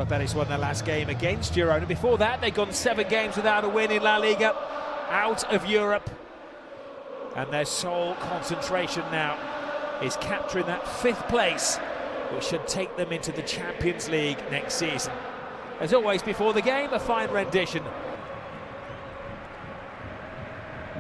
Betis won their last game against Girona. Before that, they'd gone 7 games without a win in La Liga, out of Europe. And their sole concentration now is capturing that 5th place, which should take them into the Champions League next season. As always, before the game, a fine rendition.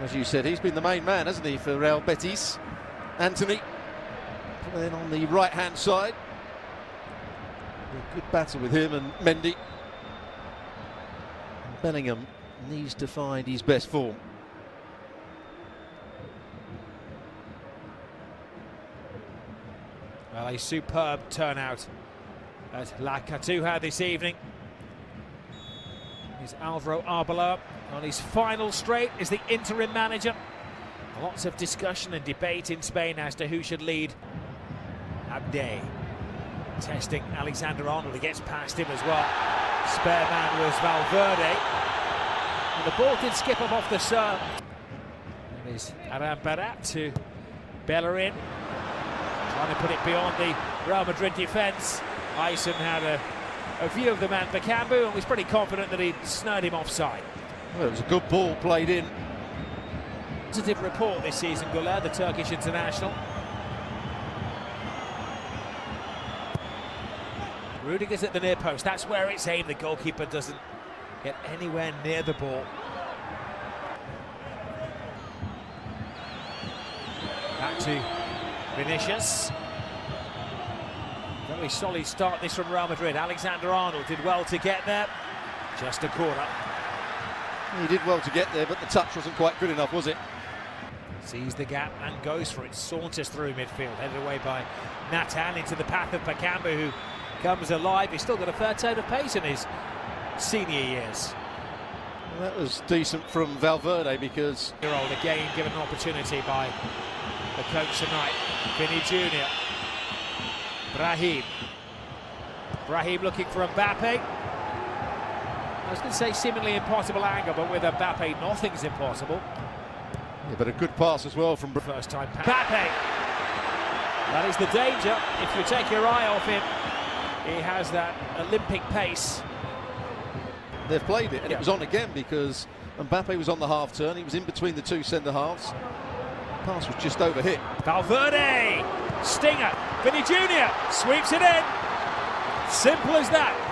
As you said, he's been the main man, hasn't he, for Real Betis. Anthony, then on the right-hand side. A good battle with him and Mendy. And Bellingham needs to find his best form. Well, a superb turnout at La Cartuja this evening. Is Alvaro Arbeloa on his final straight as the interim manager. Lots of discussion and debate in Spain as to who should lead. Abde testing Alexander-Arnold. He gets past him as well. Spare man was Valverde. And the ball did skip up off the serve. And is Arambarat to Bellerin. Trying to put it beyond the Real Madrid defence. Ayson had a view of the man Bakambu and was pretty confident that he'd snared him offside. Well, it was a good ball played in. Positive report this season, Güler, the Turkish international. Rudiger's at the near post. That's where it's aimed. The goalkeeper doesn't get anywhere near the ball. Back to Vinicius. Very solid start this from Real Madrid. Alexander-Arnold did well to get there. Just a corner. He did well to get there, but the touch wasn't quite good enough, was it? Sees the gap and goes for it. Saunters through midfield. Headed away by Natan into the path of Bakambu, who comes alive. He's still got a fair tone of pace in his senior years. Well, that was decent from Valverde because... Year-old again given an opportunity by the coach tonight. Vinny Jr. Brahim looking for Mbappe. I was going to say seemingly impossible angle, but with Mbappe nothing's impossible. Yeah, but a good pass as well from... First time pass. Mbappe! That is the danger. If you take your eye off him, he has that Olympic pace. They've played it, and it was on again because Mbappe was on the half-turn. He was in between the 2 centre-halves. The pass was just overhit. Valverde! Stinger! Vinny Jr. sweeps it in. Simple as that.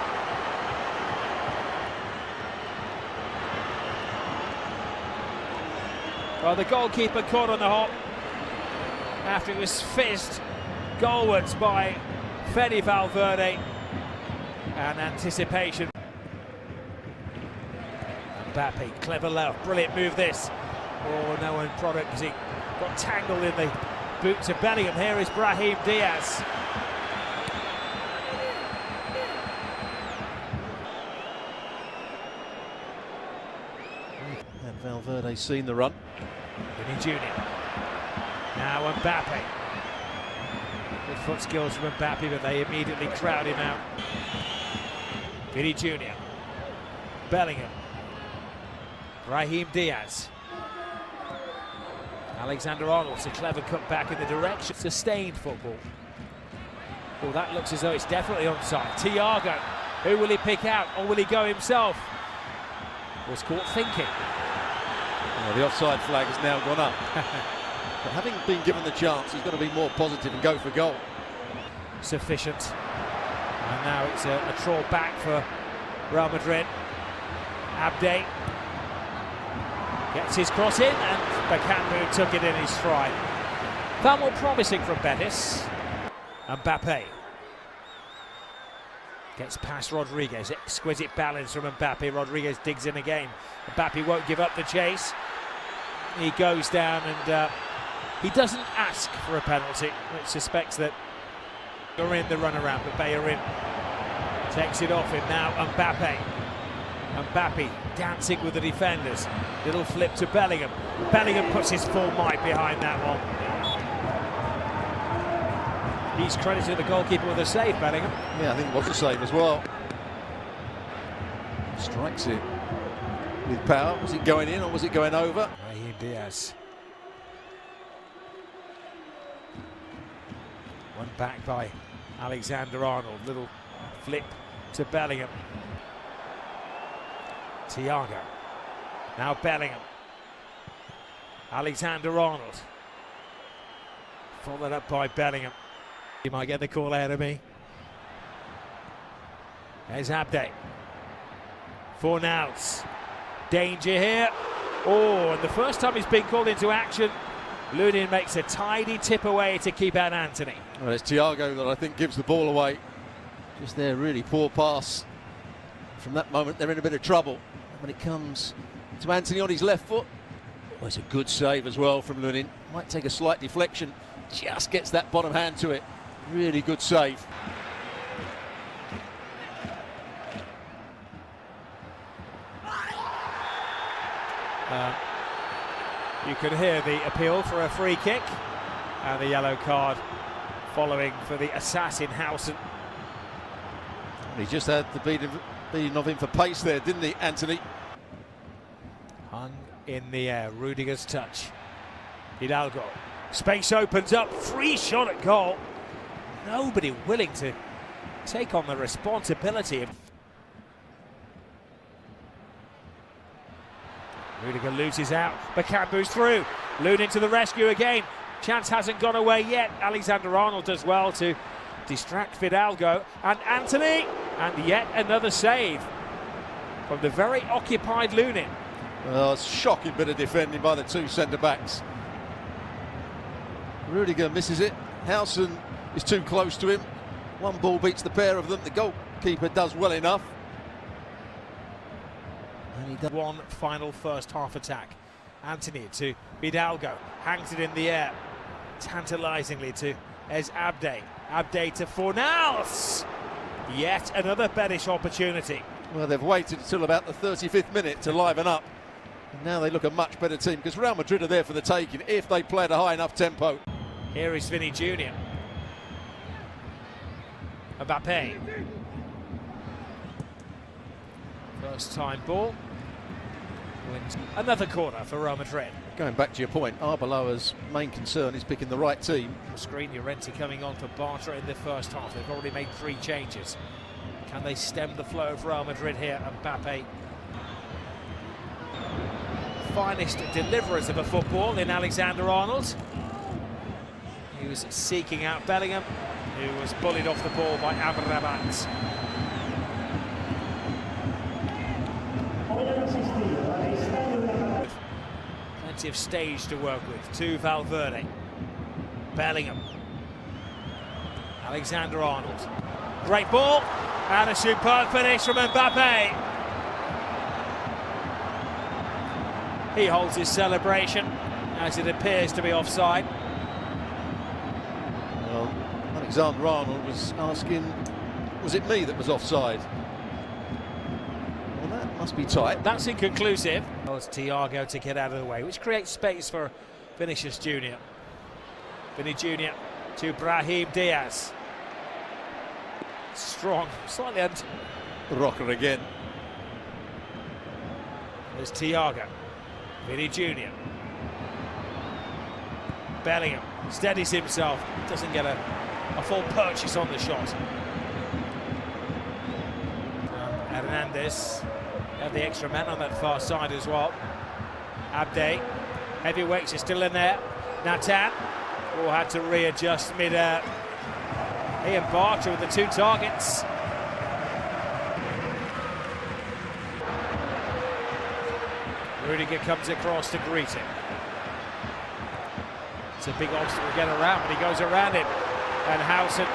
Well, the goalkeeper caught on the hop after it was fizzed goalwards by Fede Valverde. And anticipation. Mbappe, clever left, brilliant move this. Oh, no one product because he got tangled in the boots of Bellingham. Here is Brahim Diaz. And Valverde seen the run. Vinny Jr. Now Mbappe. Good foot skills from Mbappe, but they immediately crowd him out. Vinny Jr. Bellingham. Brahim Diaz. Alexander-Arnold, a clever cut back in the direction. Sustained football. Well, that looks as though it's definitely onside. Thiago, who will he pick out, or will he go himself? Was caught thinking. Well, the offside flag has now gone up. But having been given the chance, he's got to be more positive and go for goal. Sufficient. And now it's a trawl back for Real Madrid. Abde gets his cross in, and Bakambu took it in his stride. Far more promising from Betis. Mbappe gets past Rodriguez. Exquisite balance from Mbappe. Rodriguez digs in again. Mbappe won't give up the chase. He goes down, and he doesn't ask for a penalty, which suspects that you're in the runaround, but Bellerin takes it off him. Now Mbappe. Mbappe dancing with the defenders. Little flip to Bellingham. Bellingham puts his full might behind that one. He's credited the goalkeeper with a save, Bellingham. Yeah, I think it was a save as well. Strikes it with power. Was it going in or was it going over? Brahim Diaz. One back by Alexander-Arnold. Little flip to Bellingham. Thiago. Now Bellingham. Alexander-Arnold. Followed up by Bellingham. He might get the call ahead of me. There's Abde. Fornals. Danger here. Oh, and the first time he's been called into action, Lunin makes a tidy tip away to keep out Anthony. Well, it's Thiago that I think gives the ball away. Just their really poor pass. From that moment, they're in a bit of trouble. And when it comes to Anthony on his left foot, well, it's a good save as well from Lunin. Might take a slight deflection, just gets that bottom hand to it. Really good save. You can hear the appeal for a free kick and the yellow card following for the assassin Howson. He just had the beating of him for pace there, didn't he, Anthony? Hung in the air, Rudiger's touch. Hidalgo. Space opens up, free shot at goal. Nobody willing to take on the responsibility. Rudiger loses out, Bakambu's through. Lunin to the rescue again. Chance hasn't gone away yet. Alexander-Arnold does well to distract Fidalgo. And Anthony, and yet another save from the very occupied Lunin. Well, it's a shocking bit of defending by the two centre-backs. Rudiger misses it. Howson is too close to him. One ball beats the pair of them. The goalkeeper does well enough. And he does. One final first half attack. Anthony to Hidalgo, hangs it in the air. Tantalisingly to Abde. Abde to Fornals. Yet another Betis opportunity. Well, they've waited until about the 35th minute to liven up. And now they look a much better team because Real Madrid are there for the taking if they play at a high enough tempo. Here is Vinny Jr. Mbappe. First time ball. Wins another corner for Real Madrid. Going back to your point, Arbeloa's main concern is picking the right team. Screen Llorente coming on for Bartra in the first half. They've already made 3 changes. Can they stem the flow of Real Madrid here? Mbappe. Finest deliverers of a football in Alexander-Arnold. He was seeking out Bellingham, who was bullied off the ball by Amrabat. Plenty of stage to work with. To Valverde. Bellingham. Alexander-Arnold. Great ball, and a superb finish from Mbappe. He holds his celebration as it appears to be offside. Well, Alexander-Arnold was asking, was it me that was offside? Well, that must be tight. That's inconclusive. Well, it's Thiago to get out of the way, which creates space for Vinicius Jr. Vinny Jr. to Brahim Diaz. Strong, slightly Rocker again. There's Thiago. Vinny Jr. Bellingham steadies himself, doesn't get a full purchase on the shot. Hernandez have the extra man on that far side as well. Abde, heavyweights are still in there. Nathan, who had to readjust mid-air. He and Bartra with the 2 targets. Rudiger comes across to greet him. It's a big obstacle to get around, but he goes around him. And Howson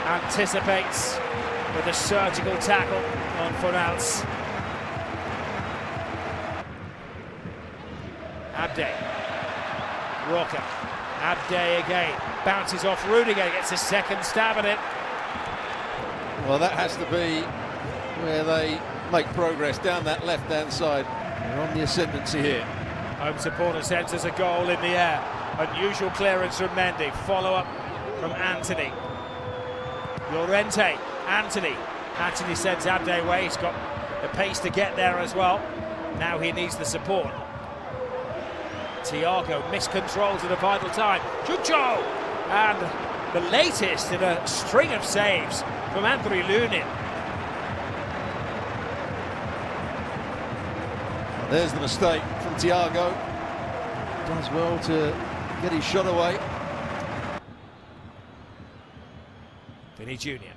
anticipates with a surgical tackle on Fornals. Abde. Roca. Abde again. Bounces off Rudiger, gets a second stab at it. Well, that has to be where they make progress down that left-hand side. They're on the ascendancy here. Home supporter centres a goal in the air. Unusual clearance from Mendy. Follow-up from Anthony. Llorente. Anthony. Anthony sends Abde away. He's got the pace to get there as well. Now he needs the support. Thiago miscontrols at a vital time. Chucho! And the latest in a string of saves from Anthony Lunin. There's the mistake from Thiago. Does well to get his shot away. Vinny Jr.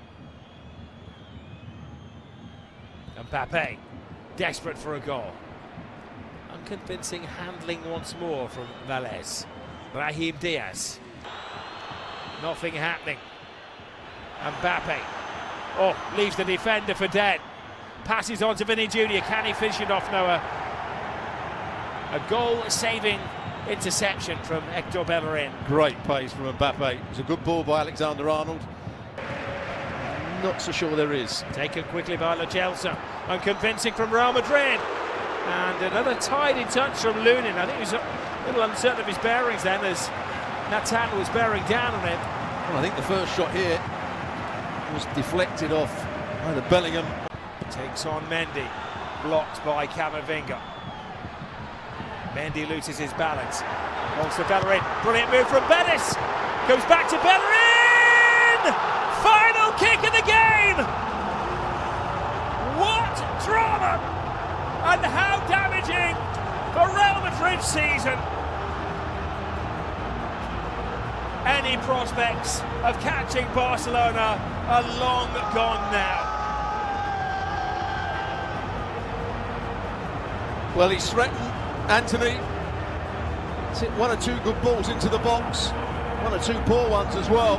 Mbappe, desperate for a goal. Unconvincing handling once more from Valles. Brahim Diaz. Nothing happening. Mbappe. Oh, leaves the defender for dead. Passes on to Vinny Jr. Can he finish it off, Noah? A goal-saving interception from Hector Bellerin. Great pace from Mbappe. It was a good ball by Alexander-Arnold. Not so sure there is. Taken quickly by Lo Celso. Unconvincing from Real Madrid. And another tidy touch from Lunin. I think he was a little uncertain of his bearings then as Nathan was bearing down on him. Well, I think the first shot here was deflected off either Bellingham. Takes on Mendy. Blocked by Camavinga. Mendy loses his balance. Wants to Bellerin. Brilliant move from Betis. Goes back to Bellerin! Final kick of the game! What drama! And how damaging for Real Madrid's season. Any prospects of catching Barcelona are long gone now. Well, he's threatened Anthony. He's hit one or two good balls into the box, one or two poor ones as well.